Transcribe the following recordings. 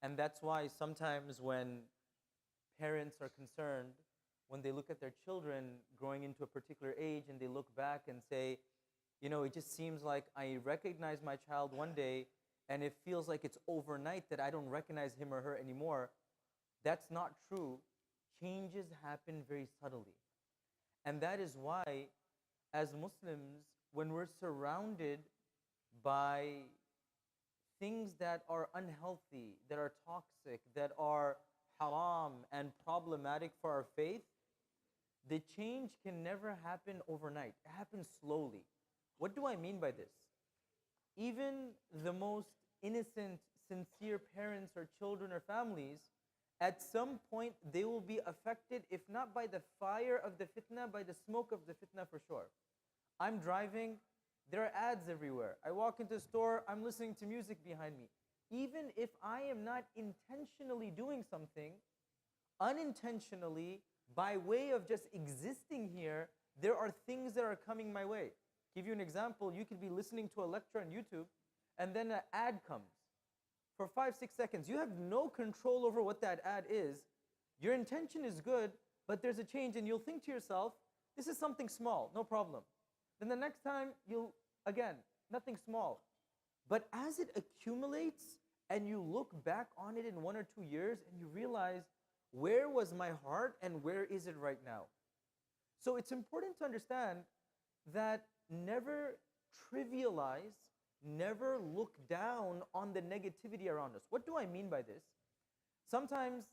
And that's why sometimes when parents are concerned, when they look at their children growing into a particular age and they look back and say, you know, it just seems like I recognize my child one day and it feels like it's overnight that I don't recognize him or her anymore. That's not true. Changes happen very subtly. And that is why, as Muslims, when we're surrounded by things that are unhealthy, that are toxic, that are haram and problematic for our faith, the change can never happen overnight. It happens slowly. What do I mean by this? Even the most innocent, sincere parents or children or families, at some point they will be affected, if not by the fire of the fitna, by the smoke of the fitna for sure. I'm driving, there are ads everywhere. I walk into a store, I'm listening to music behind me. Even if I am not intentionally doing something, unintentionally, by way of just existing here, there are things that are coming my way. Give you an example, you could be listening to a lecture on YouTube, and then an ad comes. For 5-6 seconds, you have no control over what that ad is. Your intention is good, but there's a change, and you'll think to yourself, this is something small, no problem. Then the next time, again, nothing small. But as it accumulates, and you look back on it in 1 or 2 years, and you realize, where was my heart, and where is it right now? So it's important to understand that never trivialize, never look down on the negativity around us. What do I mean by this? Sometimes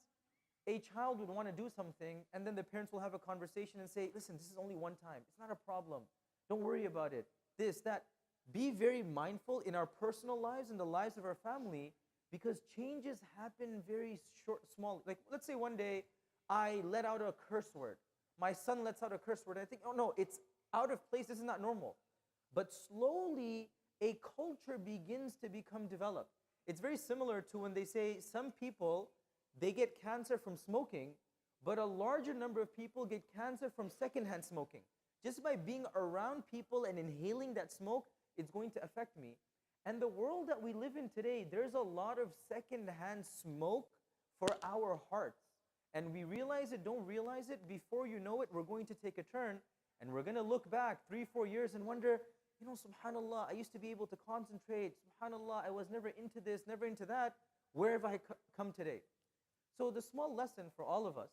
a child would want to do something, and then the parents will have a conversation and say, listen, this is only one time. It's not a problem. Don't worry about it. This, that. Be very mindful in our personal lives and the lives of our family, because changes happen very small. Like, let's say one day I let out a curse word. My son lets out a curse word. And I think, oh no, it's out of place. This is not normal. But slowly, a culture begins to become developed. It's very similar to when they say some people, they get cancer from smoking, but a larger number of people get cancer from secondhand smoking. Just by being around people and inhaling that smoke, it's going to affect me. And the world that we live in today, there's a lot of secondhand smoke for our hearts. And we realize it, don't realize it, before you know it, we're going to take a turn, and we're going to look back 3-4 years and wonder, you know, subhanAllah, I used to be able to concentrate. SubhanAllah, I was never into this, never into that. Where have I come today? So the small lesson for all of us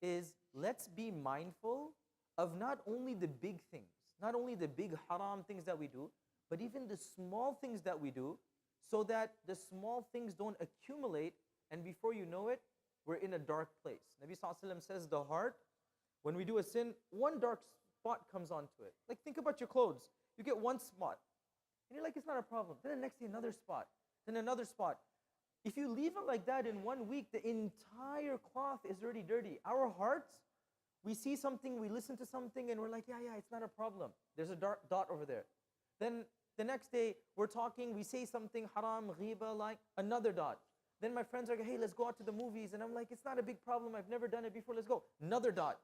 is, let's be mindful of not only the big things, not only the big haram things that we do, but even the small things that we do, so that the small things don't accumulate, and before you know it, we're in a dark place. Nabi Sallallahu Alaihi Wasallam says the heart, when we do a sin, one dark spot comes onto it. Like, think about your clothes. You get one spot, and you're like, it's not a problem. Then the next day, another spot, then another spot. If you leave it like that in 1 week, the entire cloth is already dirty. Our hearts, we see something, we listen to something, and we're like, yeah, it's not a problem. There's a dark dot over there. Then the next day, we're talking, we say something, haram, ghiba, like, another dot. Then my friends are like, hey, let's go out to the movies. And I'm like, it's not a big problem. I've never done it before. Let's go. Another dot.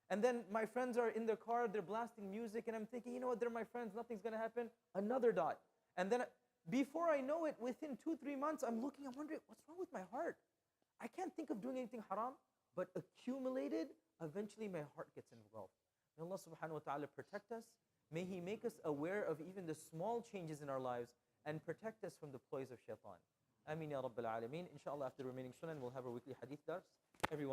And then my friends are in their car, they're blasting music, and I'm thinking, you know what, they're my friends, nothing's going to happen. Another dot. And then before I know it, within 2-3 months, I'm wondering, what's wrong with my heart? I can't think of doing anything haram, but accumulated, eventually my heart gets involved. May Allah subhanahu wa ta'ala protect us. May He make us aware of even the small changes in our lives and protect us from the ploys of shaitan. Ameen ya Rabbil Alameen. Inshallah, after the remaining sunan, we'll have our weekly hadith dars. Everyone.